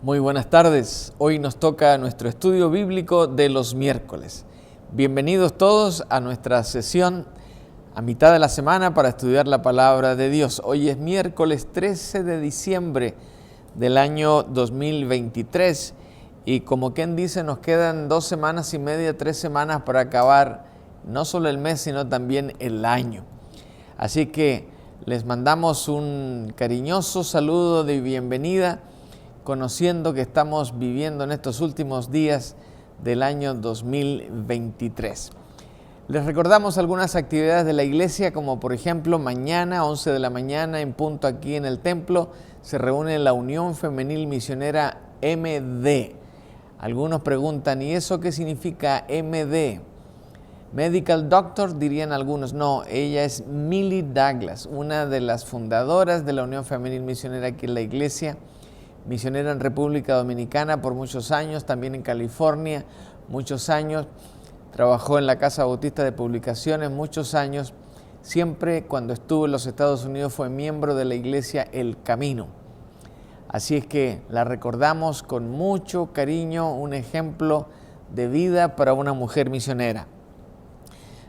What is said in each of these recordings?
Muy buenas tardes. Hoy nos toca nuestro estudio bíblico de los miércoles. Bienvenidos todos a nuestra sesión a mitad de la semana para estudiar la palabra de Dios. Hoy es miércoles 13 de diciembre del año 2023 y como quien dice nos quedan 2 semanas y media, 3 semanas para acabar no solo el mes sino también el año. Así que les mandamos un cariñoso saludo de bienvenida, conociendo que estamos viviendo en estos últimos días del año 2023. Les recordamos algunas actividades de la iglesia, como por ejemplo mañana, 11 de la mañana, en punto aquí en el templo, se reúne la Unión Femenil Misionera MD. Algunos preguntan, ¿y eso qué significa MD? Medical Doctor, dirían algunos. No, ella es Millie Douglas, una de las fundadoras de la Unión Femenil Misionera aquí en la iglesia, misionera en República Dominicana por muchos años, también en California muchos años, trabajó en la Casa Bautista de Publicaciones muchos años, siempre cuando estuvo en los Estados Unidos fue miembro de la iglesia El Camino. Así es que la recordamos con mucho cariño, un ejemplo de vida para una mujer misionera.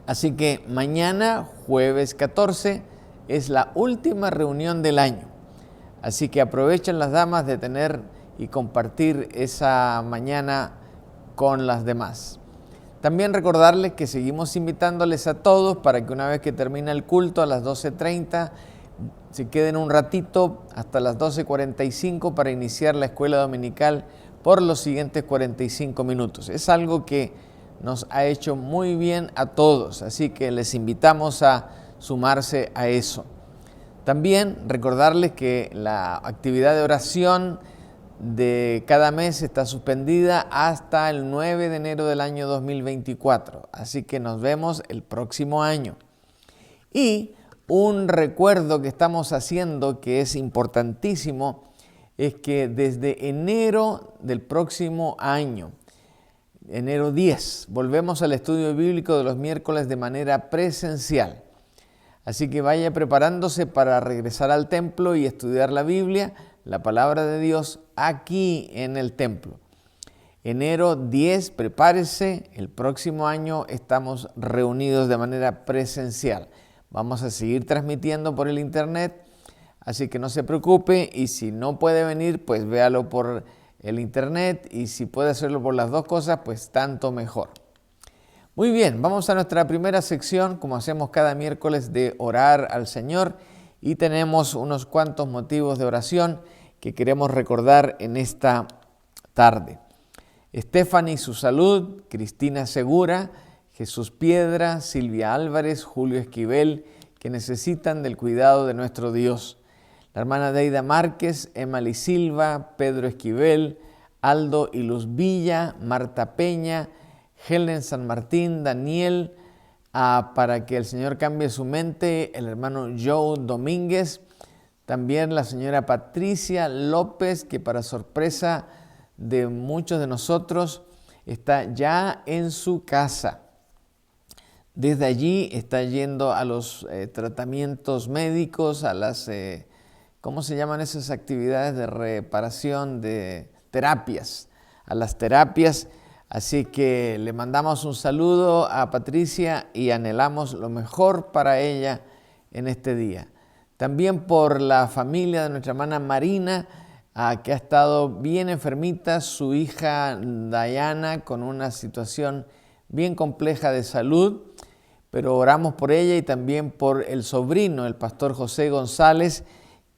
Así que mañana, jueves 14, es la última reunión del año. Así que aprovechen las damas de tener y compartir esa mañana con las demás. También recordarles que seguimos invitándoles a todos para que una vez que termine el culto a las 12:30, se queden un ratito hasta las 12:45 para iniciar la escuela dominical por los siguientes 45 minutos. Es algo que nos ha hecho muy bien a todos, así que les invitamos a sumarse a eso. También recordarles que la actividad de oración de cada mes está suspendida hasta el 9 de enero del año 2024. Así que nos vemos el próximo año. Y un recuerdo que estamos haciendo que es importantísimo es que desde enero del próximo año, enero 10, volvemos al estudio bíblico de los miércoles de manera presencial. Así que vaya preparándose para regresar al templo y estudiar la Biblia, la palabra de Dios, aquí en el templo. Enero 10, prepárese, el próximo año estamos reunidos de manera presencial. Vamos a seguir transmitiendo por el internet, así que no se preocupe y si no puede venir, pues véalo por el internet y si puede hacerlo por las dos cosas, pues tanto mejor. Muy bien, vamos a nuestra primera sección, como hacemos cada miércoles, de orar al Señor y tenemos unos cuantos motivos de oración que queremos recordar en esta tarde. Stephanie, su salud, Cristina Segura, Jesús Piedra, Silvia Álvarez, Julio Esquivel, que necesitan del cuidado de nuestro Dios. La hermana Deida Márquez, Emily Silva, Pedro Esquivel, Aldo y Luz Villa, Marta Peña, Helen San Martín, Daniel, para que el Señor cambie su mente, el hermano Joe Domínguez, también la señora Patricia López, que para sorpresa de muchos de nosotros está ya en su casa. Desde allí está yendo a los tratamientos médicos, a las, ¿cómo se llaman esas actividades de reparación de terapias? A las terapias. Así que le mandamos un saludo a Patricia y anhelamos lo mejor para ella en este día. También por la familia de nuestra hermana Marina, que ha estado bien enfermita, su hija Diana con una situación bien compleja de salud, pero oramos por ella y también por el sobrino, el pastor José González,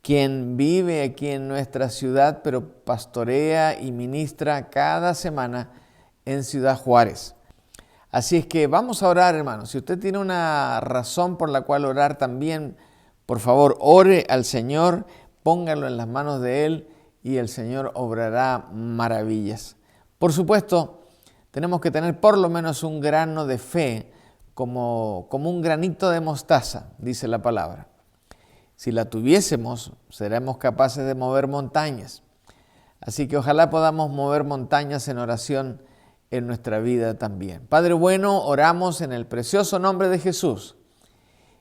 quien vive aquí en nuestra ciudad, pero pastorea y ministra cada semana en Ciudad Juárez. Así es que vamos a orar, hermanos. Si usted tiene una razón por la cual orar también, por favor, ore al Señor, póngalo en las manos de Él y el Señor obrará maravillas. Por supuesto, tenemos que tener por lo menos un grano de fe, como un granito de mostaza, dice la palabra. Si la tuviésemos, seremos capaces de mover montañas. Así que ojalá podamos mover montañas en oración en nuestra vida también. Padre bueno, oramos en el precioso nombre de Jesús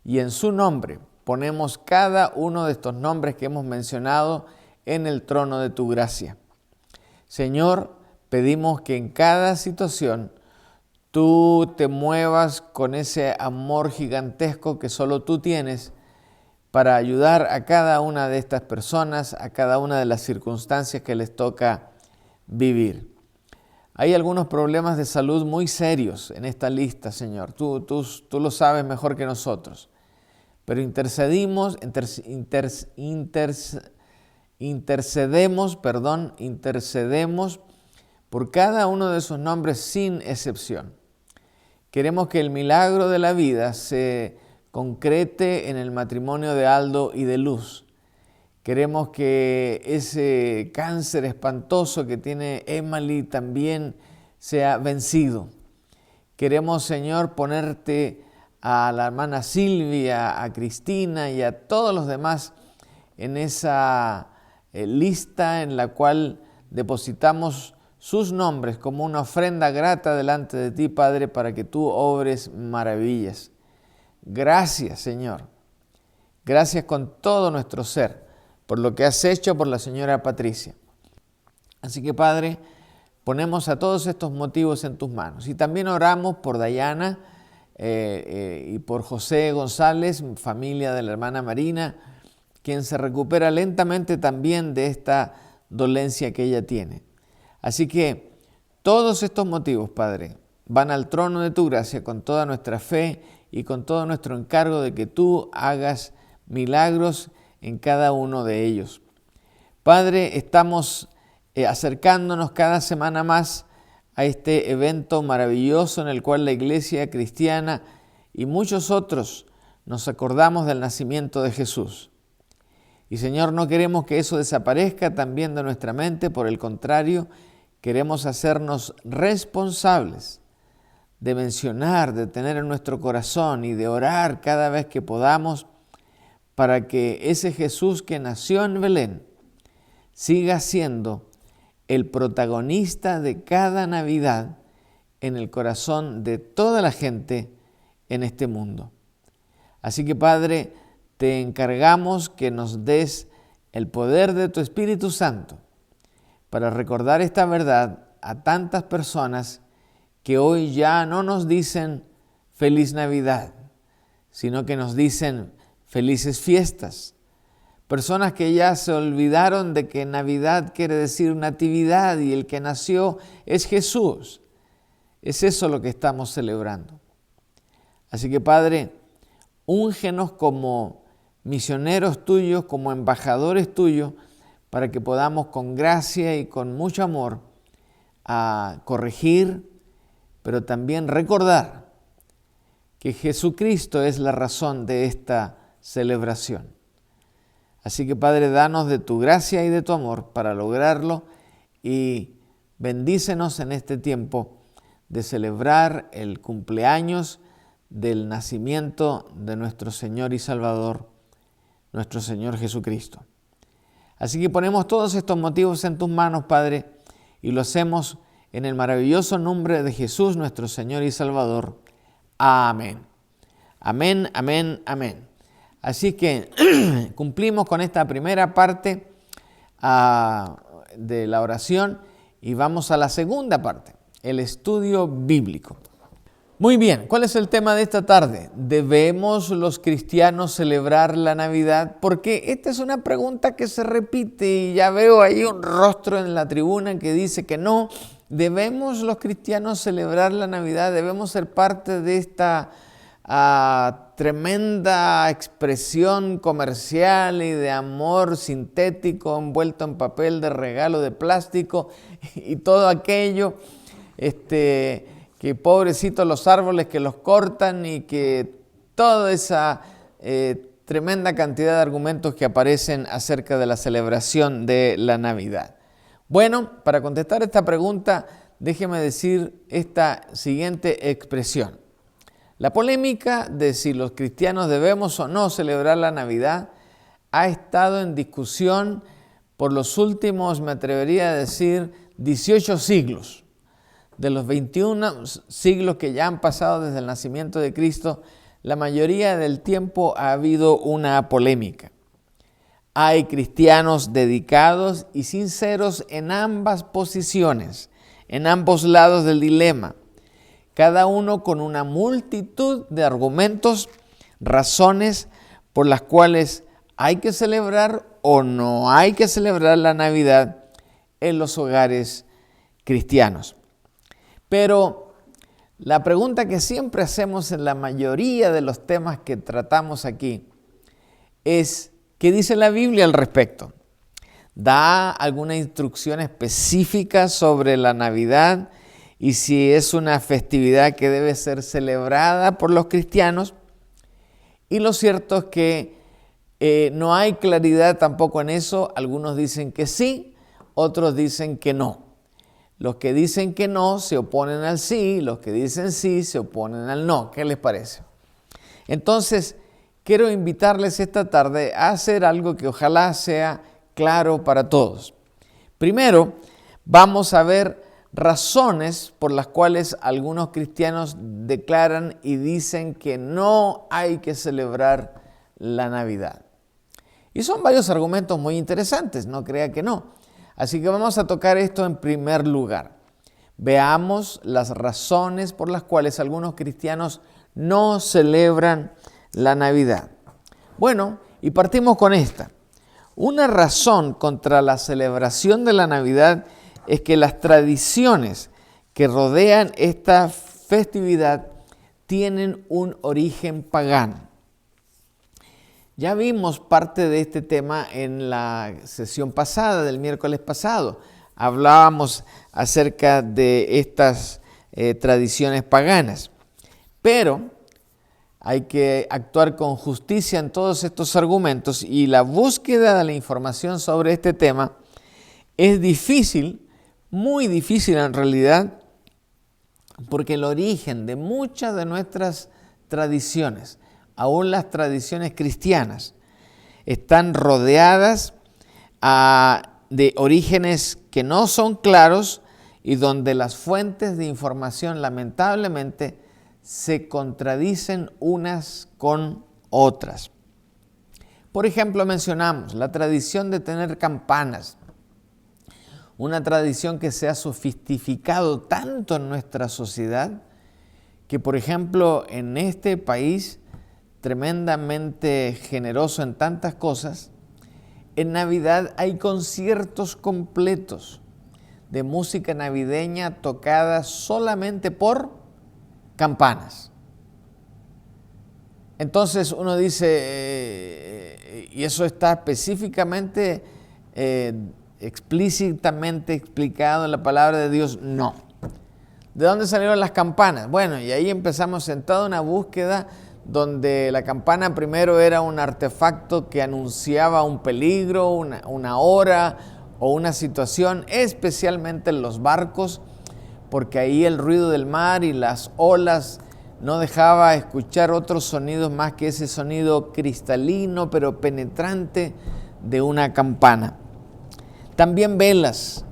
y en su nombre ponemos cada uno de estos nombres que hemos mencionado en el trono de tu gracia. Señor, pedimos que en cada situación tú te muevas con ese amor gigantesco que solo tú tienes para ayudar a cada una de estas personas, a cada una de las circunstancias que les toca vivir. Hay algunos problemas de salud muy serios en esta lista, Señor. Tú lo sabes mejor que nosotros. Pero intercedemos por cada uno de esos nombres sin excepción. Queremos que el milagro de la vida se concrete en el matrimonio de Aldo y de Luz. Queremos que ese cáncer espantoso que tiene Emily también sea vencido. Queremos, Señor, ponerte a la hermana Silvia, a Cristina y a todos los demás en esa lista en la cual depositamos sus nombres como una ofrenda grata delante de ti, Padre, para que tú obres maravillas. Gracias, Señor. Gracias con todo nuestro ser por lo que has hecho por la señora Patricia. Así que, Padre, ponemos a todos estos motivos en tus manos. Y también oramos por Dayana y por José González, familia de la hermana Marina, quien se recupera lentamente también de esta dolencia que ella tiene. Así que todos estos motivos, Padre, van al trono de tu gracia con toda nuestra fe y con todo nuestro encargo de que tú hagas milagros en cada uno de ellos. Padre, estamos acercándonos cada semana más a este evento maravilloso en el cual la Iglesia Cristiana y muchos otros nos acordamos del nacimiento de Jesús. Y Señor, no queremos que eso desaparezca también de nuestra mente, por el contrario, queremos hacernos responsables de mencionar, de tener en nuestro corazón y de orar cada vez que podamos para que ese Jesús que nació en Belén siga siendo el protagonista de cada Navidad en el corazón de toda la gente en este mundo. Así que, Padre, te encargamos que nos des el poder de tu Espíritu Santo para recordar esta verdad a tantas personas que hoy ya no nos dicen Feliz Navidad, sino que nos dicen Felices Fiestas. Personas que ya se olvidaron de que Navidad quiere decir natividad y el que nació es Jesús. Es eso lo que estamos celebrando. Así que, Padre, úngenos como misioneros tuyos, como embajadores tuyos, para que podamos con gracia y con mucho amor a corregir, pero también recordar que Jesucristo es la razón de esta celebración. Así que, Padre, danos de tu gracia y de tu amor para lograrlo y bendícenos en este tiempo de celebrar el cumpleaños del nacimiento de nuestro Señor y Salvador, nuestro Señor Jesucristo. Así que ponemos todos estos motivos en tus manos, Padre, y lo hacemos en el maravilloso nombre de Jesús, nuestro Señor y Salvador. Amén. Amén, amén, amén. Así que cumplimos con esta primera parte de la oración y vamos a la segunda parte, el estudio bíblico. Muy bien, ¿cuál es el tema de esta tarde? ¿Debemos los cristianos celebrar la Navidad? Porque esta es una pregunta que se repite y ya veo ahí un rostro en la tribuna que dice que no. ¿Debemos los cristianos celebrar la Navidad? ¿Debemos ser parte de esta tremenda expresión comercial y de amor sintético envuelto en papel de regalo de plástico y todo aquello? Que pobrecitos los árboles que los cortan y que toda esa tremenda cantidad de argumentos que aparecen acerca de la celebración de la Navidad. Bueno, para contestar esta pregunta, déjeme decir esta siguiente expresión. La polémica de si los cristianos debemos o no celebrar la Navidad ha estado en discusión por los últimos, me atrevería a decir, 18 siglos. De los 21 siglos que ya han pasado desde el nacimiento de Cristo, la mayoría del tiempo ha habido una polémica. Hay cristianos dedicados y sinceros en ambas posiciones, en ambos lados del dilema, cada uno con una multitud de argumentos, razones por las cuales hay que celebrar o no hay que celebrar la Navidad en los hogares cristianos. Pero la pregunta que siempre hacemos en la mayoría de los temas que tratamos aquí es: ¿qué dice la Biblia al respecto? ¿Da alguna instrucción específica sobre la Navidad y si es una festividad que debe ser celebrada por los cristianos? Y lo cierto es que no hay claridad tampoco en eso. Algunos dicen que sí, otros dicen que no. Los que dicen que no se oponen al sí, los que dicen sí se oponen al no. ¿Qué les parece? Entonces, quiero invitarles esta tarde a hacer algo que ojalá sea claro para todos. Primero, vamos a ver razones por las cuales algunos cristianos declaran y dicen que no hay que celebrar la Navidad. Y son varios argumentos muy interesantes, no crea que no. Así que vamos a tocar esto en primer lugar. Veamos las razones por las cuales algunos cristianos no celebran la Navidad. Bueno, y partimos con esta. Una razón contra la celebración de la Navidad es que las tradiciones que rodean esta festividad tienen un origen pagano. Ya vimos parte de este tema en la sesión pasada, del miércoles pasado. Hablábamos acerca de estas tradiciones paganas. Pero hay que actuar con justicia en todos estos argumentos, y la búsqueda de la información sobre este tema es difícil, muy difícil en realidad, porque el origen de muchas de nuestras tradiciones, aún las tradiciones cristianas, están rodeadas de orígenes que no son claros y donde las fuentes de información lamentablemente se contradicen unas con otras. Por ejemplo, mencionamos la tradición de tener campanas, una tradición que se ha sofistificado tanto en nuestra sociedad que, por ejemplo, en este país tremendamente generoso en tantas cosas, en Navidad hay conciertos completos de música navideña tocada solamente por campanas. Entonces uno dice, ¿y eso está específicamente, explícitamente explicado en la palabra de Dios? No. ¿De dónde salieron las campanas? Bueno, y ahí empezamos en toda una búsqueda donde la campana primero era un artefacto que anunciaba un peligro, una hora o una situación, especialmente en los barcos, porque ahí el ruido del mar y las olas no dejaba escuchar otros sonidos más que ese sonido cristalino pero penetrante de una campana. También velas,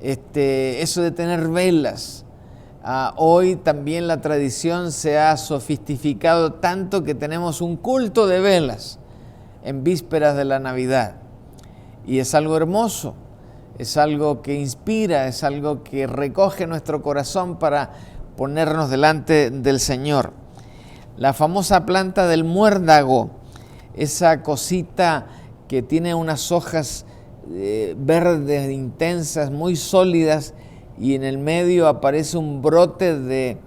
eso de tener velas. Hoy también la tradición se ha sofisticado tanto que tenemos un culto de velas en vísperas de la Navidad. Y es algo hermoso, es algo que inspira, es algo que recoge nuestro corazón para ponernos delante del Señor. La famosa planta del muérdago, esa cosita que tiene unas hojas verdes intensas, muy sólidas, y en el medio aparece un brote de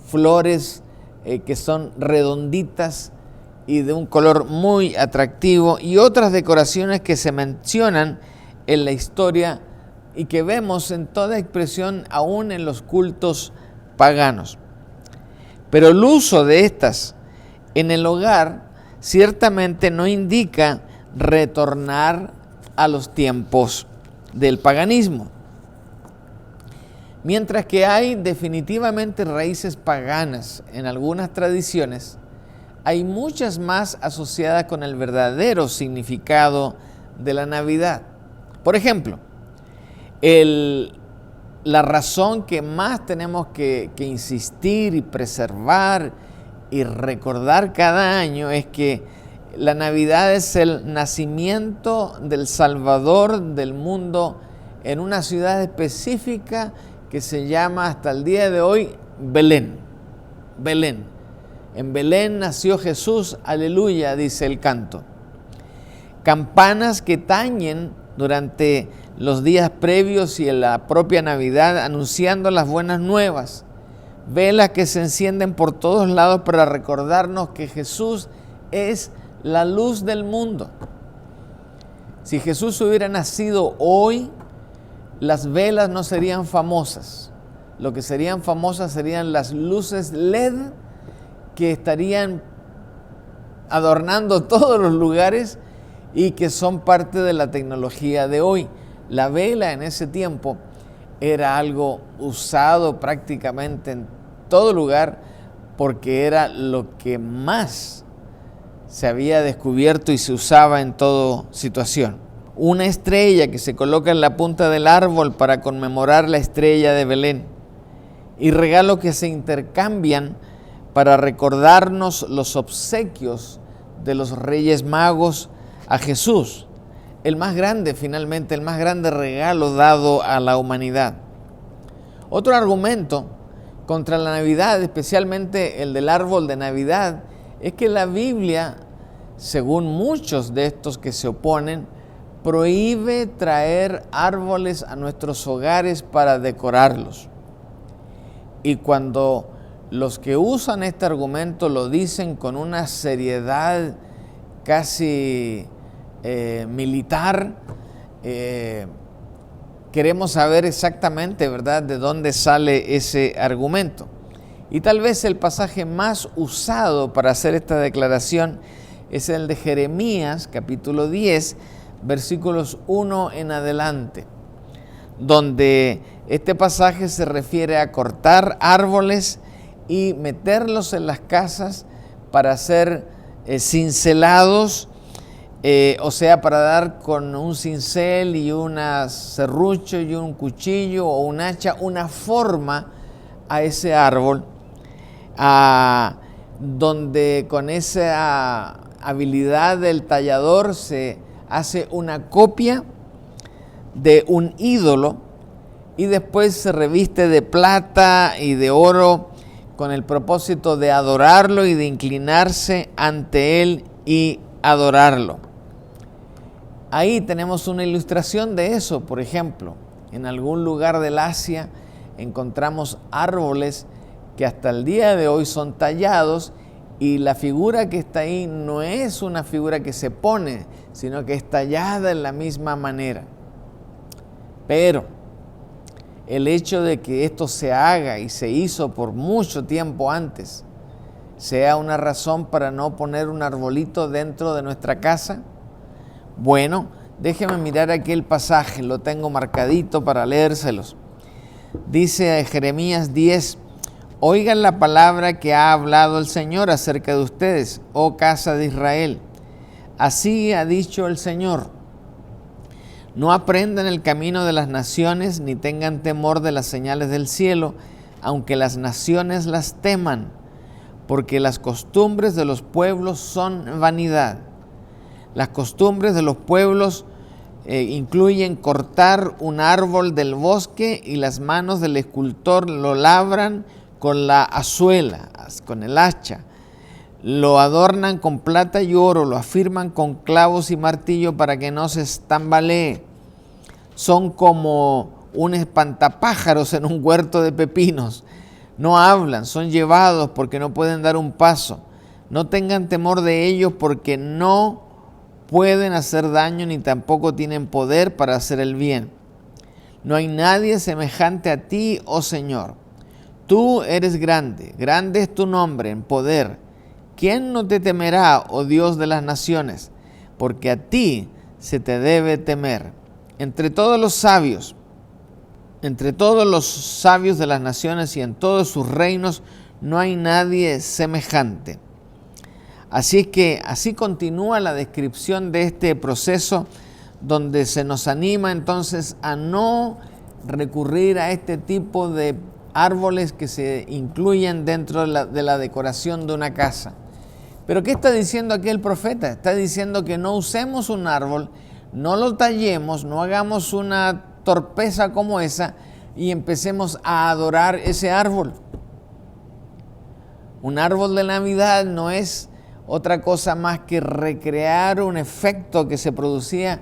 flores que son redonditas y de un color muy atractivo, y otras decoraciones que se mencionan en la historia y que vemos en toda expresión aún en los cultos paganos. Pero el uso de estas en el hogar ciertamente no indica retornar a los tiempos del paganismo. Mientras que hay definitivamente raíces paganas en algunas tradiciones, hay muchas más asociadas con el verdadero significado de la Navidad. Por ejemplo, la razón que más tenemos que insistir y preservar y recordar cada año es que La Navidad es el nacimiento del Salvador del mundo en una ciudad específica que se llama hasta el día de hoy Belén. Belén. En Belén nació Jesús, aleluya, dice el canto. Campanas que tañen durante los días previos y en la propia Navidad anunciando las buenas nuevas. Velas que se encienden por todos lados para recordarnos que Jesús es la luz del mundo. Si Jesús hubiera nacido hoy, las velas no serían famosas. Lo que serían famosas serían las luces LED que estarían adornando todos los lugares y que son parte de la tecnología de hoy. La vela en ese tiempo era algo usado prácticamente en todo lugar porque era lo que más se había descubierto y se usaba en toda situación. Una estrella que se coloca en la punta del árbol para conmemorar la estrella de Belén y regalos que se intercambian para recordarnos los obsequios de los Reyes Magos a Jesús, el más grande finalmente, el más grande regalo dado a la humanidad. Otro argumento contra la Navidad, especialmente el del árbol de Navidad, es que la Biblia, según muchos de estos que se oponen, prohíbe traer árboles a nuestros hogares para decorarlos. Y cuando los que usan este argumento lo dicen con una seriedad casi militar, queremos saber exactamente, ¿verdad?, de dónde sale ese argumento. Y tal vez el pasaje más usado para hacer esta declaración es el de Jeremías, capítulo 10, versículos 1 en adelante, donde este pasaje se refiere a cortar árboles y meterlos en las casas para ser cincelados, o sea, para dar con un cincel y un serrucho y un cuchillo o un hacha una forma a ese árbol, donde con esa habilidad del tallador se hace una copia de un ídolo y después se reviste de plata y de oro con el propósito de adorarlo y de inclinarse ante él y adorarlo. Ahí tenemos una ilustración de eso. Por ejemplo, en algún lugar del Asia encontramos árboles que hasta el día de hoy son tallados y la figura que está ahí no es una figura que se pone, sino que es tallada en la misma manera. Pero el hecho de que esto se haga y se hizo por mucho tiempo antes, sea una razón para no poner un arbolito dentro de nuestra casa. Bueno, déjeme mirar aquí el pasaje, lo tengo marcadito para leérselos. Dice Jeremías 10, oigan la palabra que ha hablado el Señor acerca de ustedes, oh casa de Israel. Así ha dicho el Señor. No aprendan el camino de las naciones, ni tengan temor de las señales del cielo, aunque las naciones las teman, porque las costumbres de los pueblos son vanidad. Las costumbres de los pueblos incluyen cortar un árbol del bosque y las manos del escultor lo labran con la azuela, con el hacha. Lo adornan con plata y oro, lo afirman con clavos y martillo para que no se tambalee. Son como un espantapájaros en un huerto de pepinos. No hablan, son llevados porque no pueden dar un paso. No tengan temor de ellos porque no pueden hacer daño ni tampoco tienen poder para hacer el bien. No hay nadie semejante a ti, oh Señor. Tú eres grande, grande es tu nombre en poder. ¿Quién no te temerá, oh Dios de las naciones? Porque a ti se te debe temer. Entre todos los sabios de las naciones y en todos sus reinos, no hay nadie semejante. Así es que así continúa la descripción de este proceso, donde se nos anima entonces a no recurrir a este tipo de árboles que se incluyen dentro de la decoración de una casa. Pero ¿qué está diciendo aquí el profeta? Está diciendo que no usemos un árbol, no lo tallemos, no hagamos una torpeza como esa y empecemos a adorar ese árbol. Un árbol de Navidad no es otra cosa más que recrear un efecto que se producía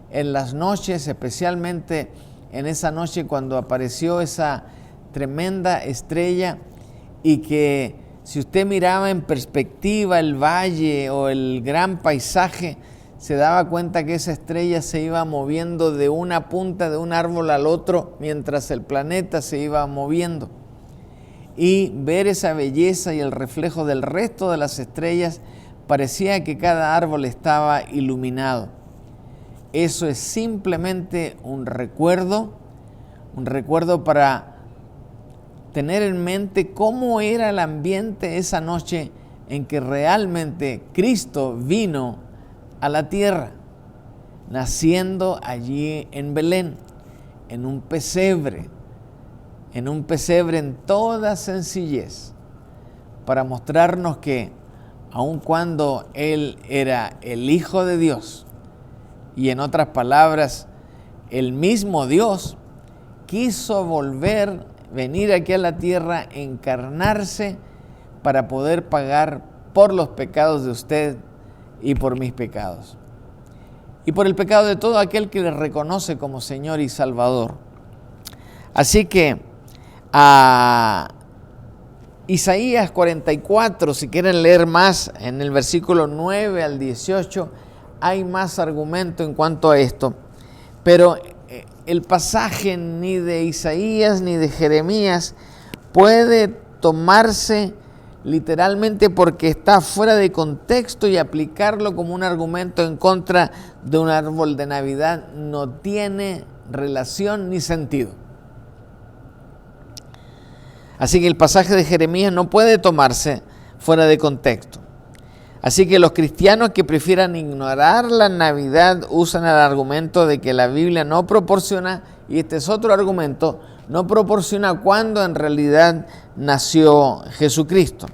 en las noches, especialmente en esa noche cuando apareció esa tremenda estrella, y que si usted miraba en perspectiva el valle o el gran paisaje, se daba cuenta que esa estrella se iba moviendo de una punta de un árbol al otro mientras el planeta se iba moviendo. Y ver esa belleza y el reflejo del resto de las estrellas, parecía que cada árbol estaba iluminado. Eso es simplemente un recuerdo para tener en mente cómo era el ambiente esa noche en que realmente Cristo vino a la tierra, naciendo allí en Belén, en un pesebre en toda sencillez, para mostrarnos que aun cuando Él era el Hijo de Dios, y en otras palabras, el mismo Dios, quiso venir aquí a la tierra, encarnarse para poder pagar por los pecados de usted y por mis pecados. Y por el pecado de todo aquel que le reconoce como Señor y Salvador. Así que a Isaías 44, si quieren leer más, en el versículo 9 al 18, hay más argumento en cuanto a esto. Pero el pasaje ni de Isaías ni de Jeremías puede tomarse literalmente porque está fuera de contexto, y aplicarlo como un argumento en contra de un árbol de Navidad no tiene relación ni sentido. Así que el pasaje de Jeremías no puede tomarse fuera de contexto. Así que los cristianos que prefieran ignorar la Navidad usan el argumento de que la Biblia no proporciona, y este es otro argumento, no proporciona cuándo en realidad nació Jesucristo.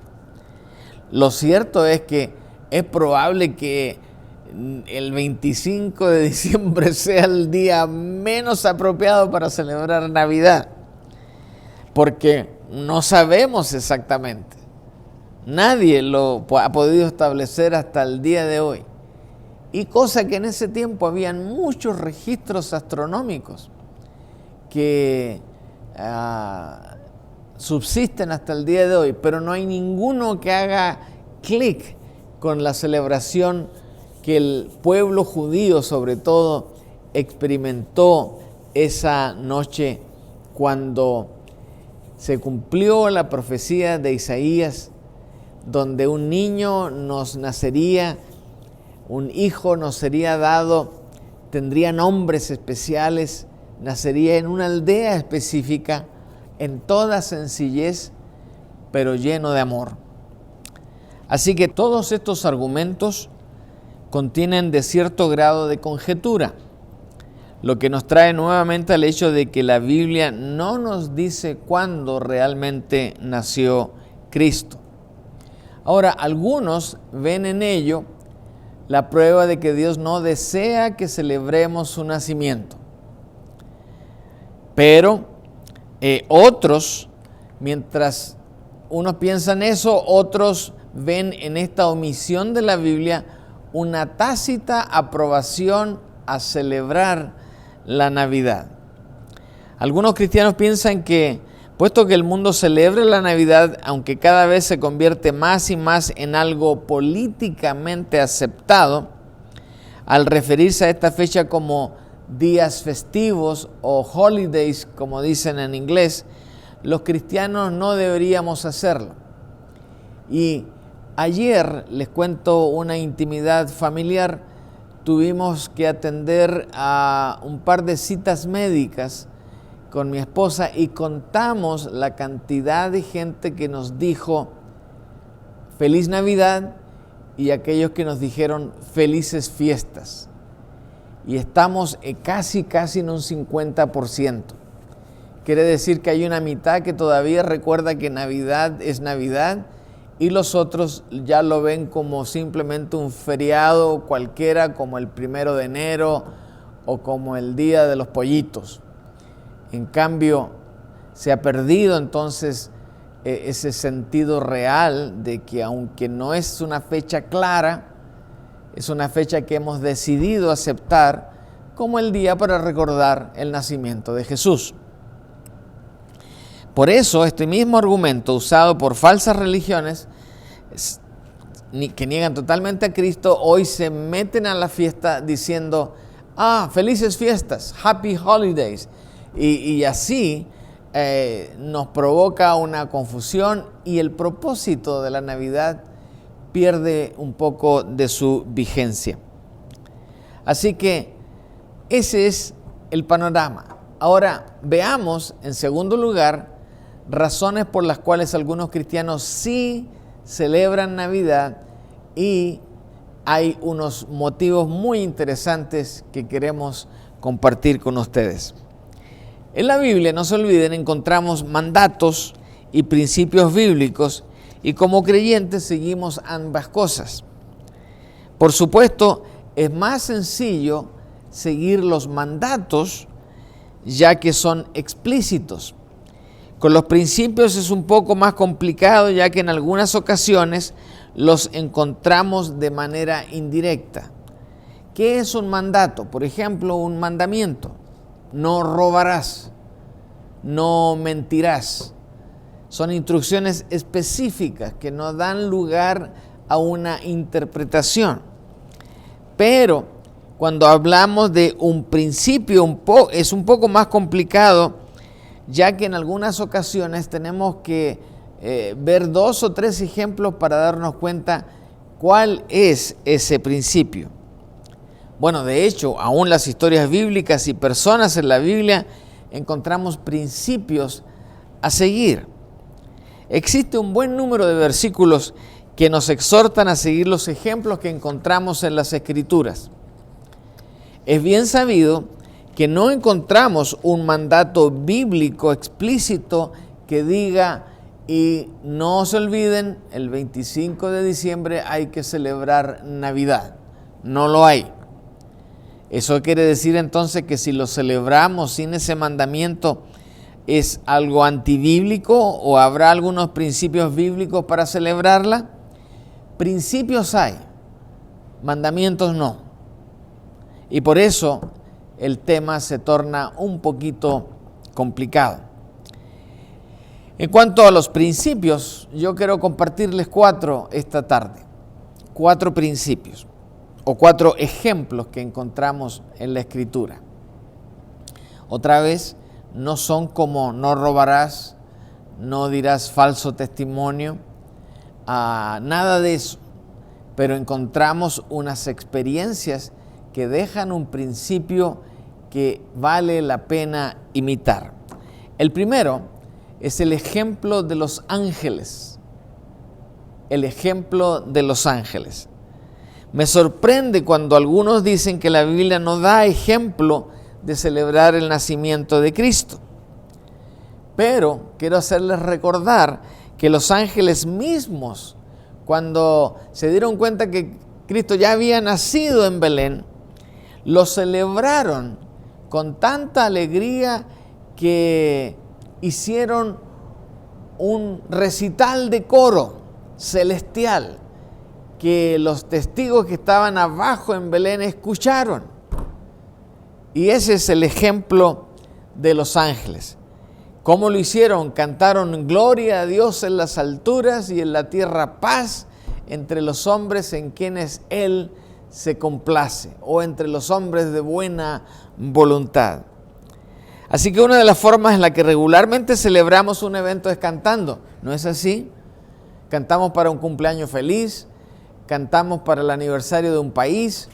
Lo cierto es que es probable que el 25 de diciembre sea el día menos apropiado para celebrar Navidad, porque no sabemos exactamente. Nadie lo ha podido establecer hasta el día de hoy. Y cosa que en ese tiempo habían muchos registros astronómicos que subsisten hasta el día de hoy, pero no hay ninguno que haga clic con la celebración que el pueblo judío, sobre todo, experimentó esa noche cuando se cumplió la profecía de Isaías, donde un niño nos nacería, un hijo nos sería dado, tendría nombres especiales, nacería en una aldea específica, en toda sencillez, pero lleno de amor. Así que todos estos argumentos contienen de cierto grado de conjetura, lo que nos trae nuevamente al hecho de que la Biblia no nos dice cuándo realmente nació Cristo. Ahora, algunos ven en ello la prueba de que Dios no desea que celebremos su nacimiento. Pero otros, mientras unos piensan eso, otros ven en esta omisión de la Biblia una tácita aprobación a celebrar la Navidad. Algunos cristianos piensan que, puesto que el mundo celebra la Navidad, aunque cada vez se convierte más y más en algo políticamente aceptado, al referirse a esta fecha como días festivos o holidays, como dicen en inglés, los cristianos no deberíamos hacerlo. Y ayer, les cuento una intimidad familiar, tuvimos que atender a un par de citas médicas con mi esposa y contamos la cantidad de gente que nos dijo Feliz Navidad y aquellos que nos dijeron Felices Fiestas. Y estamos casi en un 50%. Quiere decir que hay una mitad que todavía recuerda que Navidad es Navidad y los otros ya lo ven como simplemente un feriado cualquiera, como el 1 de enero o como el Día de los Pollitos. En cambio, se ha perdido entonces ese sentido real de que, aunque no es una fecha clara, es una fecha que hemos decidido aceptar como el día para recordar el nacimiento de Jesús. Por eso, este mismo argumento usado por falsas religiones que niegan totalmente a Cristo, hoy se meten a la fiesta diciendo, felices fiestas, happy holidays, y así nos provoca una confusión y el propósito de la Navidad pierde un poco de su vigencia. Así que ese es el panorama. Ahora veamos, en segundo lugar, razones por las cuales algunos cristianos sí celebran Navidad, y hay unos motivos muy interesantes que queremos compartir con ustedes. En la Biblia, no se olviden, encontramos mandatos y principios bíblicos, y como creyentes seguimos ambas cosas. Por supuesto, es más sencillo seguir los mandatos ya que son explícitos. Con los principios es un poco más complicado, ya que en algunas ocasiones los encontramos de manera indirecta. ¿Qué es un mandato? Por ejemplo, un mandamiento: no robarás, no mentirás. Son instrucciones específicas que no dan lugar a una interpretación. Pero cuando hablamos de un principio, es un poco más complicado, ya que en algunas ocasiones tenemos que ver 2 o 3 ejemplos para darnos cuenta cuál es ese principio. Bueno, de hecho, aún las historias bíblicas y personas en la Biblia encontramos principios a seguir. Existe un buen número de versículos que nos exhortan a seguir los ejemplos que encontramos en las Escrituras. Es bien sabido que no encontramos un mandato bíblico explícito que diga, y no se olviden, el 25 de diciembre hay que celebrar Navidad. No lo hay. Eso quiere decir entonces que si lo celebramos sin ese mandamiento, ¿es algo antibíblico o habrá algunos principios bíblicos para celebrarla? Principios hay, mandamientos no. Y por eso el tema se torna un poquito complicado. En cuanto a los principios, yo quiero compartirles 4 esta tarde. 4 principios o 4 ejemplos que encontramos en la Escritura. Otra vez, no son como no robarás, no dirás falso testimonio, nada de eso. Pero encontramos unas experiencias que dejan un principio que vale la pena imitar. El primero es el ejemplo de los ángeles. El ejemplo de los ángeles. Me sorprende cuando algunos dicen que la Biblia no da ejemplo de celebrar el nacimiento de Cristo. Pero quiero hacerles recordar que los ángeles mismos, cuando se dieron cuenta que Cristo ya había nacido en Belén, lo celebraron con tanta alegría que hicieron un recital de coro celestial que los testigos que estaban abajo en Belén escucharon. Y ese es el ejemplo de los ángeles. ¿Cómo lo hicieron? Cantaron gloria a Dios en las alturas y en la tierra paz entre los hombres en quienes Él se complace, o entre los hombres de buena voluntad. Así que una de las formas en la que regularmente celebramos un evento es cantando, ¿no es así? Cantamos para un cumpleaños feliz, cantamos para el aniversario de un país,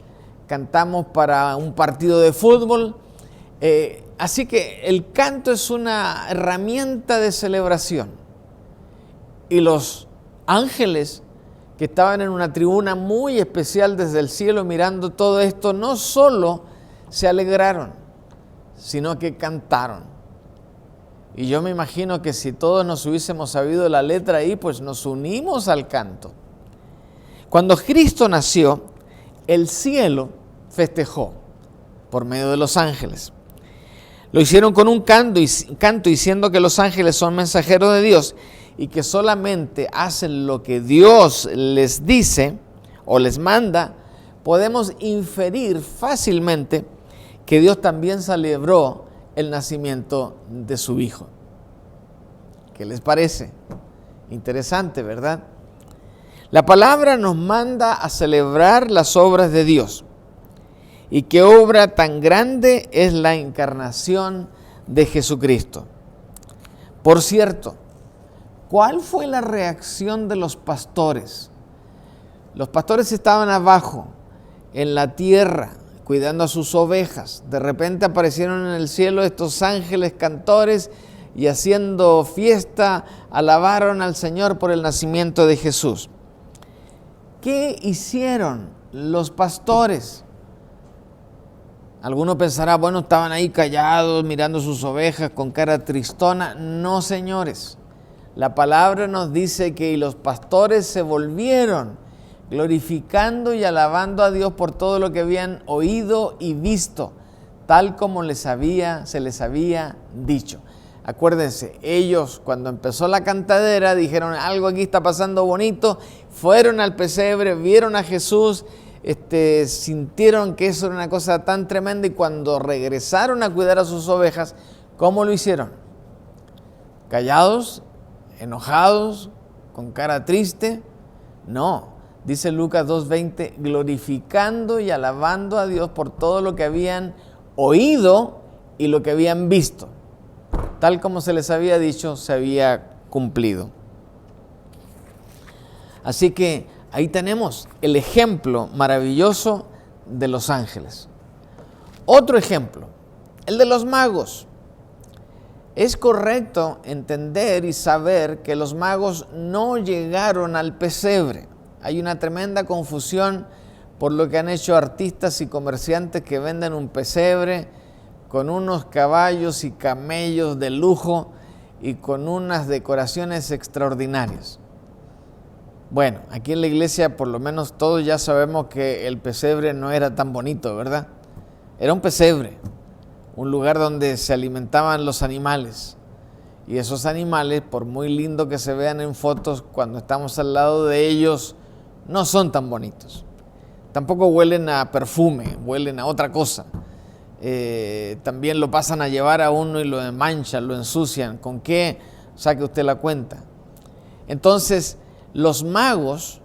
cantamos para un partido de fútbol. Así que el canto es una herramienta de celebración. Y los ángeles que estaban en una tribuna muy especial desde el cielo mirando todo esto, no solo se alegraron, sino que cantaron. Y yo me imagino que si todos nos hubiésemos sabido la letra ahí, pues nos unimos al canto. Cuando Cristo nació, el cielo festejó por medio de los ángeles. Lo hicieron con un canto diciendo que los ángeles son mensajeros de Dios y que solamente hacen lo que Dios les dice o les manda. Podemos inferir fácilmente que Dios también celebró el nacimiento de su Hijo. ¿Qué les parece? Interesante, ¿verdad? La palabra nos manda a celebrar las obras de Dios. ¿Y qué obra tan grande es la encarnación de Jesucristo? Por cierto, ¿cuál fue la reacción de los pastores? Los pastores estaban abajo, en la tierra, cuidando a sus ovejas. De repente aparecieron en el cielo estos ángeles cantores y haciendo fiesta, alabaron al Señor por el nacimiento de Jesús. ¿Qué hicieron los pastores? Alguno pensará, bueno, estaban ahí callados, mirando sus ovejas con cara tristona. No, señores. La palabra nos dice que los pastores se volvieron, glorificando y alabando a Dios por todo lo que habían oído y visto, tal como se les había dicho. Acuérdense, ellos cuando empezó la cantadera dijeron, algo aquí está pasando bonito, fueron al pesebre, vieron a Jesús, sintieron que eso era una cosa tan tremenda y cuando regresaron a cuidar a sus ovejas, ¿cómo lo hicieron? ¿Callados? ¿Enojados? ¿Con cara triste? No, dice Lucas 2:20, glorificando y alabando a Dios por todo lo que habían oído y lo que habían visto. Tal como se les había dicho, se había cumplido. Así que ahí tenemos el ejemplo maravilloso de los ángeles. Otro ejemplo, el de los magos. Es correcto entender y saber que los magos no llegaron al pesebre. Hay una tremenda confusión por lo que han hecho artistas y comerciantes que venden un pesebre con unos caballos y camellos de lujo y con unas decoraciones extraordinarias. Bueno, aquí en la iglesia por lo menos todos ya sabemos que el pesebre no era tan bonito, ¿verdad? Era un pesebre, un lugar donde se alimentaban los animales. Y esos animales, por muy lindo que se vean en fotos, cuando estamos al lado de ellos, no son tan bonitos. Tampoco huelen a perfume, huelen a otra cosa. También lo pasan a llevar a uno y lo manchan, lo ensucian. ¿Con qué? Saque usted la cuenta. Entonces, los magos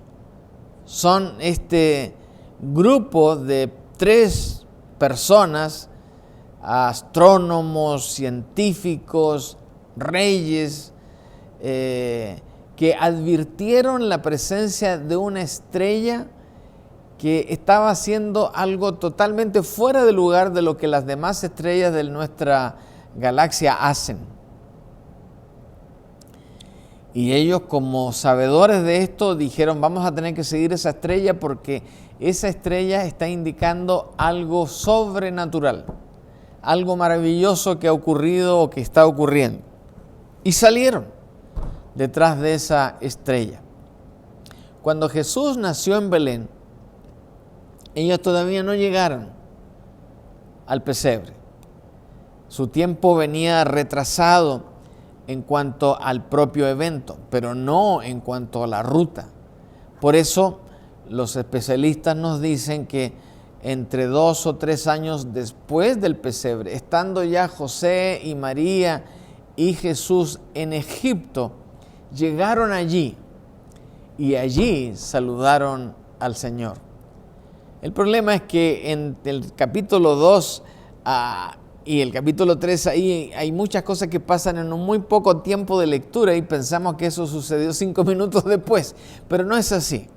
son este grupo de 3 personas, astrónomos, científicos, reyes, que advirtieron la presencia de una estrella que estaba haciendo algo totalmente fuera de lugar de lo que las demás estrellas de nuestra galaxia hacen. Y ellos, como sabedores de esto, dijeron, vamos a tener que seguir esa estrella porque esa estrella está indicando algo sobrenatural, algo maravilloso que ha ocurrido o que está ocurriendo. Y salieron detrás de esa estrella. Cuando Jesús nació en Belén, ellos todavía no llegaron al pesebre. Su tiempo venía retrasado en cuanto al propio evento, pero no en cuanto a la ruta. Por eso los especialistas nos dicen que entre 2 o 3 años después del pesebre, estando ya José y María y Jesús en Egipto, llegaron allí y allí saludaron al Señor. El problema es que en el capítulo 2 y el capítulo 3 ahí hay muchas cosas que pasan en un muy poco tiempo de lectura y pensamos que eso sucedió 5 minutos después, pero no es así.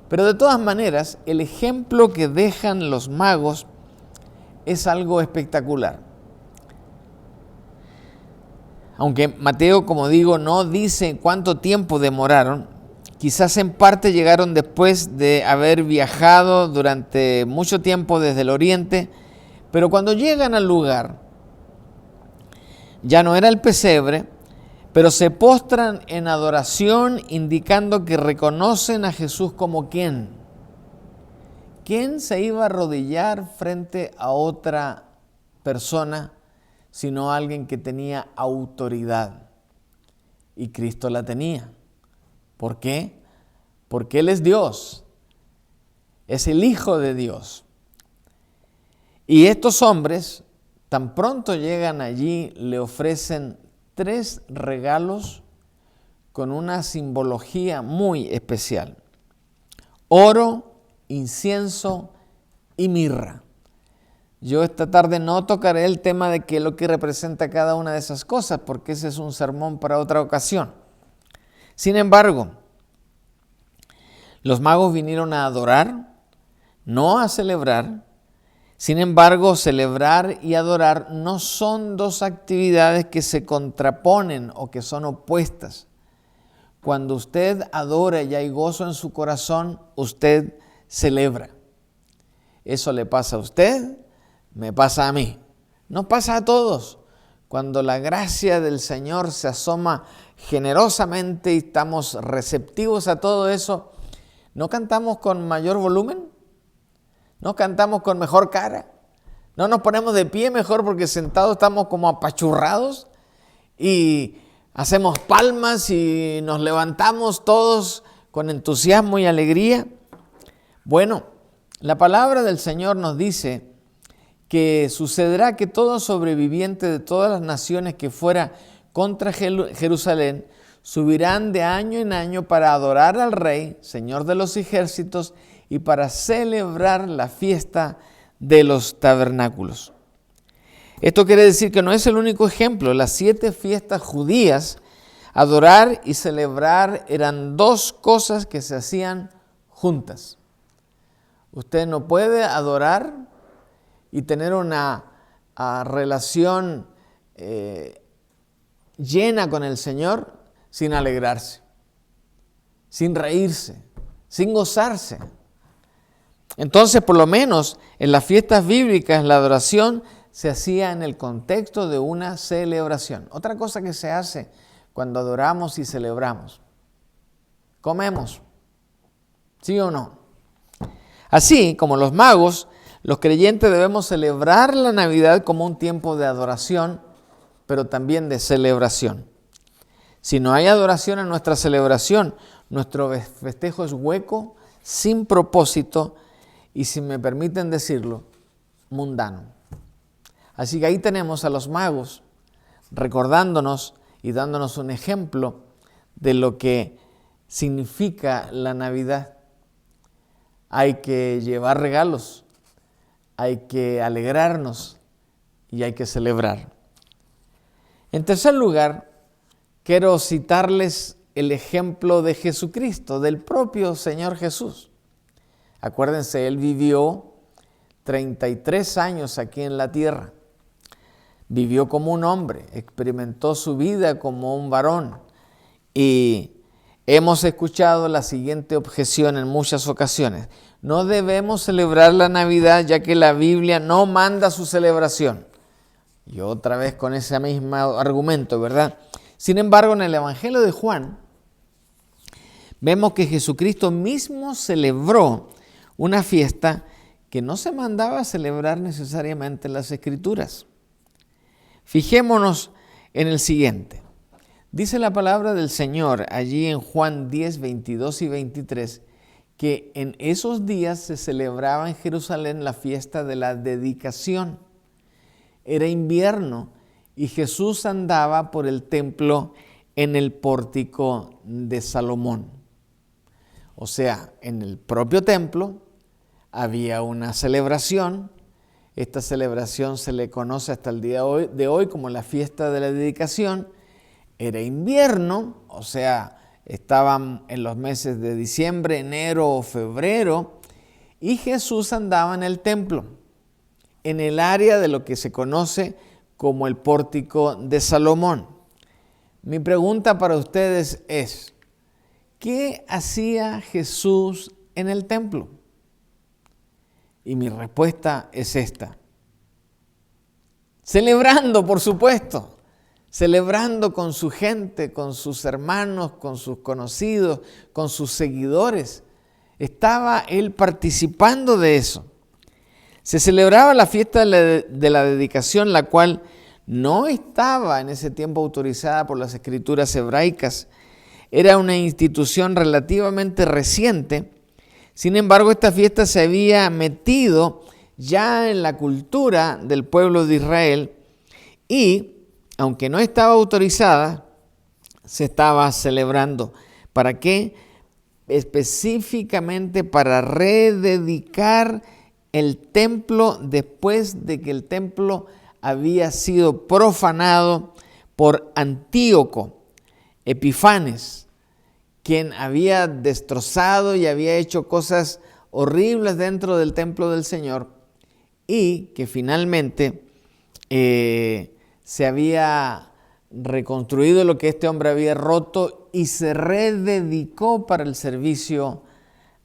Pero de todas maneras, el ejemplo que dejan los magos es algo espectacular. Aunque Mateo, como digo, no dice cuánto tiempo demoraron, quizás en parte llegaron después de haber viajado durante mucho tiempo desde el oriente, pero cuando llegan al lugar, Ya no era el pesebre, pero se postran en adoración, indicando que reconocen a Jesús como ¿quién? ¿Quién se iba a arrodillar frente a otra persona sino alguien que tenía autoridad? Y Cristo la tenía. ¿Por qué? Porque Él es Dios, es el Hijo de Dios. Y estos hombres, tan pronto llegan allí, le ofrecen 3 regalos con una simbología muy especial: oro, incienso y mirra. Yo esta tarde no tocaré el tema de qué es lo que representa cada una de esas cosas, porque ese es un sermón para otra ocasión. Sin embargo, los magos vinieron a adorar, no a celebrar. Sin embargo, celebrar y adorar no son 2 actividades que se contraponen o que son opuestas. Cuando usted adora y hay gozo en su corazón, usted celebra. Eso le pasa a usted, me pasa a mí. Nos pasa a todos. Cuando la gracia del Señor se asoma generosamente y estamos receptivos a todo eso, ¿no cantamos con mayor volumen? ¿No cantamos con mejor cara? ¿No nos ponemos de pie mejor porque sentados estamos como apachurrados? Y hacemos palmas y nos levantamos todos con entusiasmo y alegría. Bueno, la palabra del Señor nos dice que sucederá que todo sobreviviente de todas las naciones que fuera contra Jerusalén subirán de año en año para adorar al Rey, Señor de los ejércitos, y para celebrar la fiesta de los tabernáculos. Esto quiere decir que no es el único ejemplo. Las 7 fiestas judías, adorar y celebrar eran 2 cosas que se hacían juntas. Usted no puede adorar y tener una relación llena con el Señor sin alegrarse, sin reírse, sin gozarse. Entonces, por lo menos en las fiestas bíblicas, la adoración se hacía en el contexto de una celebración. Otra cosa que se hace cuando adoramos y celebramos: comemos, ¿sí o no? Así como los magos, los creyentes debemos celebrar la Navidad como un tiempo de adoración, pero también de celebración. Si no hay adoración en nuestra celebración, nuestro festejo es hueco, sin propósito y, si me permiten decirlo, mundano. Así que ahí tenemos a los magos recordándonos y dándonos un ejemplo de lo que significa la Navidad. Hay que llevar regalos, hay que alegrarnos y hay que celebrar. En tercer lugar, quiero citarles el ejemplo de Jesucristo, del propio Señor Jesús. Acuérdense, Él vivió 33 años aquí en la tierra. Vivió como un hombre, experimentó su vida como un varón. Y hemos escuchado la siguiente objeción en muchas ocasiones: no debemos celebrar la Navidad ya que la Biblia no manda su celebración. Y otra vez con ese mismo argumento, ¿verdad? Sin embargo, en el Evangelio de Juan, vemos que Jesucristo mismo celebró una fiesta que no se mandaba a celebrar necesariamente en las Escrituras. Fijémonos en el siguiente. Dice la palabra del Señor allí en Juan 10, 22 y 23, que en esos días se celebraba en Jerusalén la fiesta de la dedicación. Era invierno y Jesús andaba por el templo en el pórtico de Salomón. O sea, en el propio templo había una celebración. Esta celebración se le conoce hasta el día de hoy como la fiesta de la dedicación. Era invierno, o sea, estaban en los meses de diciembre, enero o febrero, y Jesús andaba en el templo, en el área de lo que se conoce como el pórtico de Salomón. Mi pregunta para ustedes es: ¿qué hacía Jesús en el templo? Y mi respuesta es esta: celebrando, por supuesto. celebrando con su gente, con sus hermanos, con sus conocidos, con sus seguidores. Estaba él participando de eso. Se celebraba la fiesta de la dedicación, la cual no estaba en ese tiempo autorizada por las escrituras hebraicas. Era una institución relativamente reciente. Sin embargo, esta fiesta se había metido ya en la cultura del pueblo de Israel y, aunque no estaba autorizada, se estaba celebrando. ¿Para qué? Específicamente para rededicar el templo después de que el templo había sido profanado por Antíoco Epifanes, quien había destrozado y había hecho cosas horribles dentro del templo del Señor, y que finalmente se había reconstruido lo que este hombre había roto y se rededicó para el servicio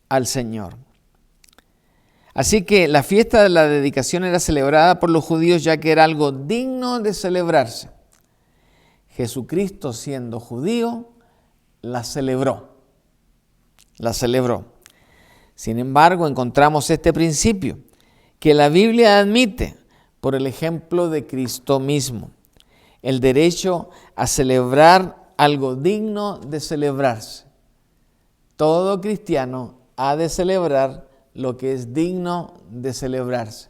al Señor. Así que la fiesta de la dedicación era celebrada por los judíos ya que era algo digno de celebrarse. Jesucristo, siendo judío, la celebró. La celebró. Sin embargo, encontramos este principio que la Biblia admite por el ejemplo de Cristo mismo: el derecho a celebrar algo digno de celebrarse. Todo cristiano ha de celebrar lo que es digno de celebrarse.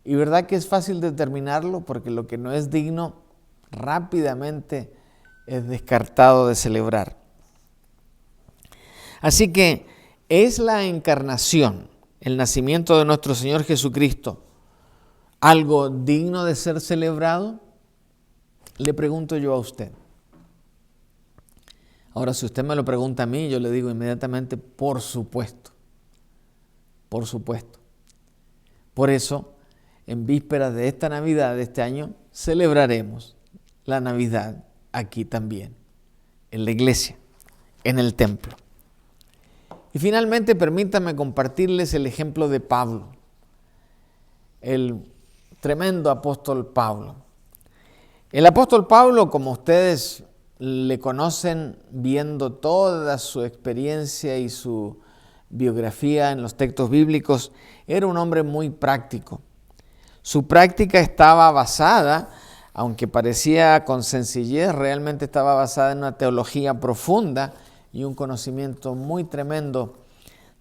Y verdad que es fácil determinarlo, porque lo que no es digno rápidamente es descartado de celebrar. Así que ¿es la encarnación, el nacimiento de nuestro Señor Jesucristo, algo digno de ser celebrado? Le pregunto yo a usted. Ahora, si usted me lo pregunta a mí, yo le digo inmediatamente, por supuesto. Por supuesto. Por eso, en vísperas de esta Navidad de este año, celebraremos la Navidad aquí también, en la iglesia, en el templo. Y finalmente, permítanme compartirles el ejemplo de Pablo, el tremendo apóstol Pablo. El apóstol Pablo, como ustedes le conocen viendo toda su experiencia y su biografía en los textos bíblicos, era un hombre muy práctico. Su práctica estaba basada, aunque parecía con sencillez, realmente estaba basada en una teología profunda y un conocimiento muy tremendo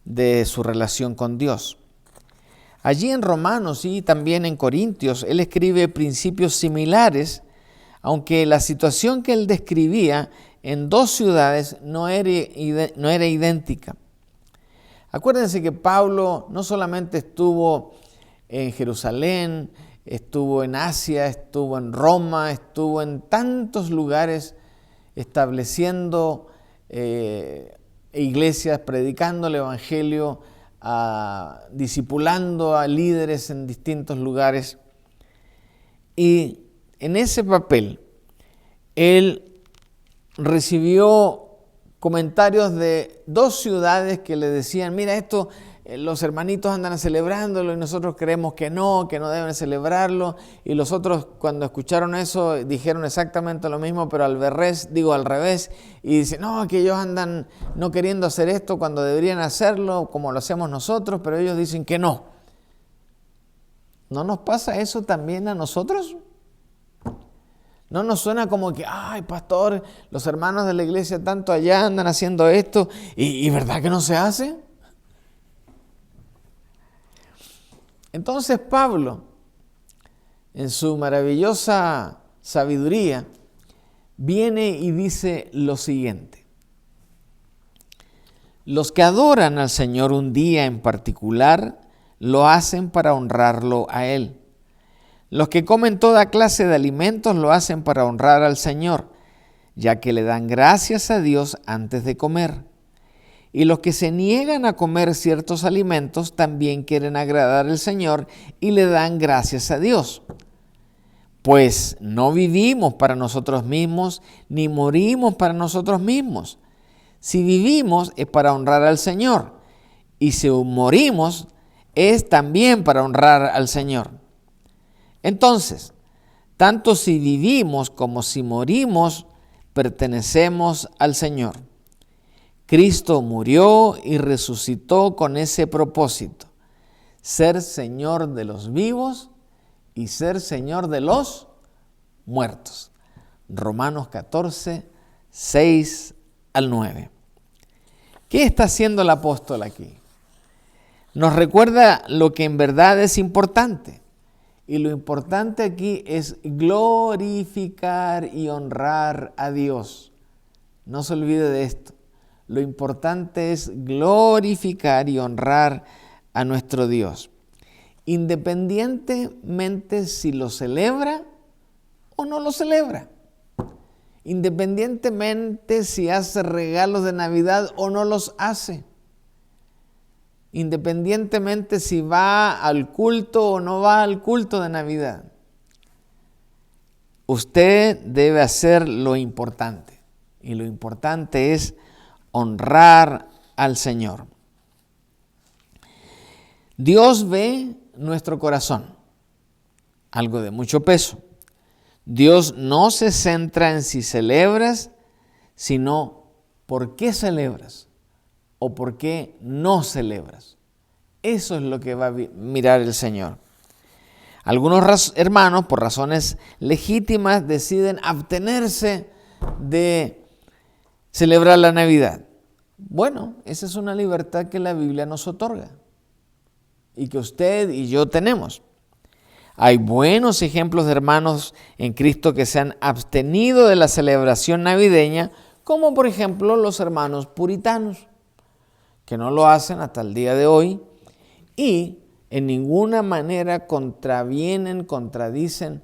de su relación con Dios. Allí en Romanos y también en Corintios, él escribe principios similares, aunque la situación que él describía en dos ciudades no era idéntica. Acuérdense que Pablo no solamente estuvo en Jerusalén, estuvo en Asia, estuvo en Roma, estuvo en tantos lugares estableciendo iglesias, predicando el evangelio, discipulando a líderes en distintos lugares. Y en ese papel, él recibió comentarios de dos ciudades que le decían: mira, esto los hermanitos andan celebrándolo y nosotros creemos que no deben celebrarlo. Y los otros, cuando escucharon eso, dijeron exactamente lo mismo, pero al revés. Y dicen, no, que ellos andan no queriendo hacer esto cuando deberían hacerlo como lo hacemos nosotros, pero ellos dicen que no. ¿No nos pasa eso también a nosotros? ¿No nos suena como que, ay, pastor, los hermanos de la iglesia tanto allá andan haciendo esto y verdad que no se hace? Entonces Pablo, en su maravillosa sabiduría, viene y dice lo siguiente: los que adoran al Señor un día en particular, lo hacen para honrarlo a Él. Los que comen toda clase de alimentos lo hacen para honrar al Señor, ya que le dan gracias a Dios antes de comer. Y los que se niegan a comer ciertos alimentos también quieren agradar al Señor y le dan gracias a Dios. Pues no vivimos para nosotros mismos, ni morimos para nosotros mismos. Si vivimos es para honrar al Señor, y si morimos es también para honrar al Señor. Entonces, tanto si vivimos como si morimos, pertenecemos al Señor. Cristo murió y resucitó con ese propósito: ser Señor de los vivos y ser Señor de los muertos. Romanos 14, 6 al 9. ¿Qué está haciendo el apóstol aquí? Nos recuerda lo que en verdad es importante. Y lo importante aquí es glorificar y honrar a Dios. No se olvide de esto. Lo importante es glorificar y honrar a nuestro Dios, independientemente si lo celebra o no lo celebra. Independientemente si hace regalos de Navidad o no los hace. Independientemente si va al culto o no va al culto de Navidad. Usted debe hacer lo importante. Y lo importante es honrar al Señor. Dios ve nuestro corazón, algo de mucho peso. Dios no se centra en si celebras, sino por qué celebras o por qué no celebras. Eso es lo que va a mirar el Señor. Algunos hermanos, por razones legítimas, deciden abstenerse de celebrar la Navidad. Bueno, esa es una libertad que la Biblia nos otorga y que usted y yo tenemos. Hay buenos ejemplos de hermanos en Cristo que se han abstenido de la celebración navideña, como por ejemplo los hermanos puritanos, que no lo hacen hasta el día de hoy y en ninguna manera contradicen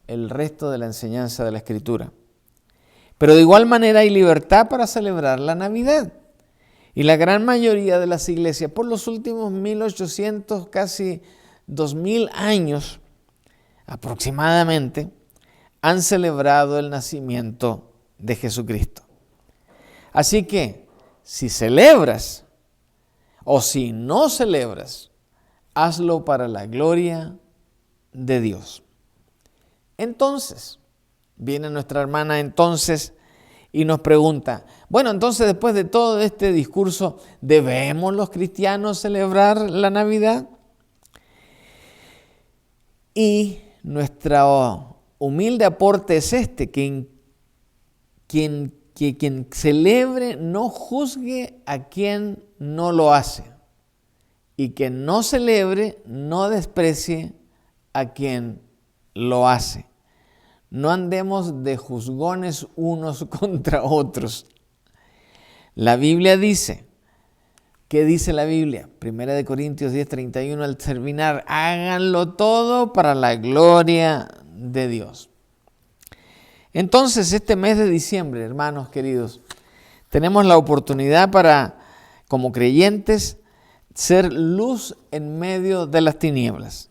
el resto de la enseñanza de la Escritura. Pero de igual manera hay libertad para celebrar la Navidad. Y la gran mayoría de las iglesias, por los últimos 1800, casi 2000 años aproximadamente, han celebrado el nacimiento de Jesucristo. Así que, si celebras o si no celebras, hazlo para la gloria de Dios. Entonces, viene nuestra hermana y nos pregunta, bueno, entonces después de todo este discurso, ¿debemos los cristianos celebrar la Navidad? Y nuestro humilde aporte es que quien celebre no juzgue a quien no lo hace. Y quien no celebre no desprecie a quien lo hace. No andemos de juzgones unos contra otros. La Biblia dice, ¿qué dice la Biblia? 1 Corintios 10:31 al terminar, háganlo todo para la gloria de Dios. Entonces, este mes de diciembre, hermanos queridos, tenemos la oportunidad para, como creyentes, ser luz en medio de las tinieblas.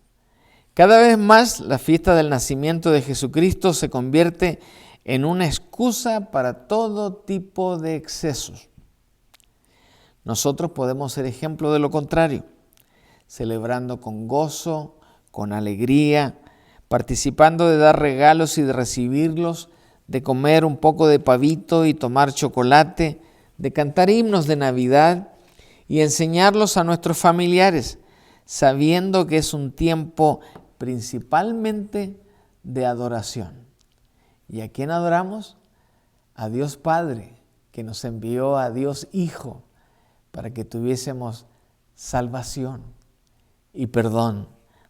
Cada vez más la fiesta del nacimiento de Jesucristo se convierte en una excusa para todo tipo de excesos. Nosotros podemos ser ejemplo de lo contrario, celebrando con gozo, con alegría, participando de dar regalos y de recibirlos, de comer un poco de pavito y tomar chocolate, de cantar himnos de Navidad y enseñarlos a nuestros familiares, sabiendo que es un tiempo principalmente de adoración. ¿Y a quién adoramos? A Dios Padre, que nos envió a Dios Hijo para que tuviésemos salvación y perdón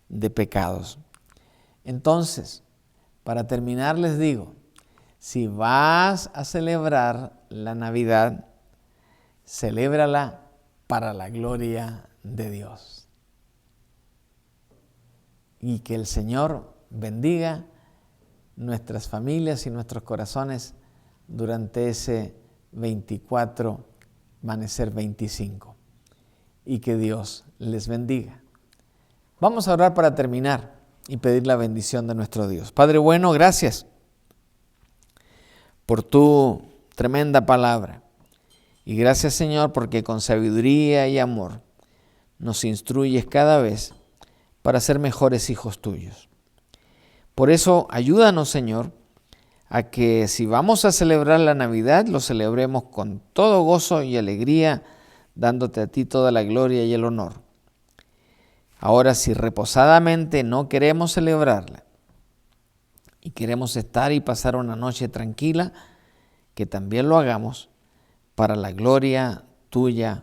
de pecados. Entonces, para terminar les digo, si vas a celebrar la Navidad, celébrala para la gloria de Dios. Y que el Señor bendiga nuestras familias y nuestros corazones durante ese 24, amanecer 25. Y que Dios les bendiga. Vamos a orar para terminar y pedir la bendición de nuestro Dios. Padre bueno, gracias por tu tremenda palabra. Y gracias, Señor, porque con sabiduría y amor nos instruyes cada vez para ser mejores hijos tuyos. Por eso, ayúdanos, Señor, a que si vamos a celebrar la Navidad, lo celebremos con todo gozo y alegría, dándote a ti toda la gloria y el honor. Ahora, si reposadamente no queremos celebrarla y queremos estar y pasar una noche tranquila, que también lo hagamos para la gloria tuya,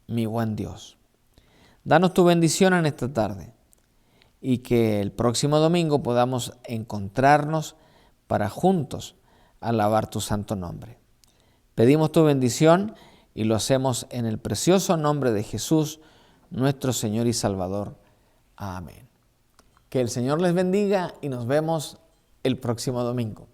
mi buen Dios. Danos tu bendición en esta tarde y que el próximo domingo podamos encontrarnos para juntos alabar tu santo nombre. Pedimos tu bendición y lo hacemos en el precioso nombre de Jesús, nuestro Señor y Salvador. Amén. Que el Señor les bendiga y nos vemos el próximo domingo.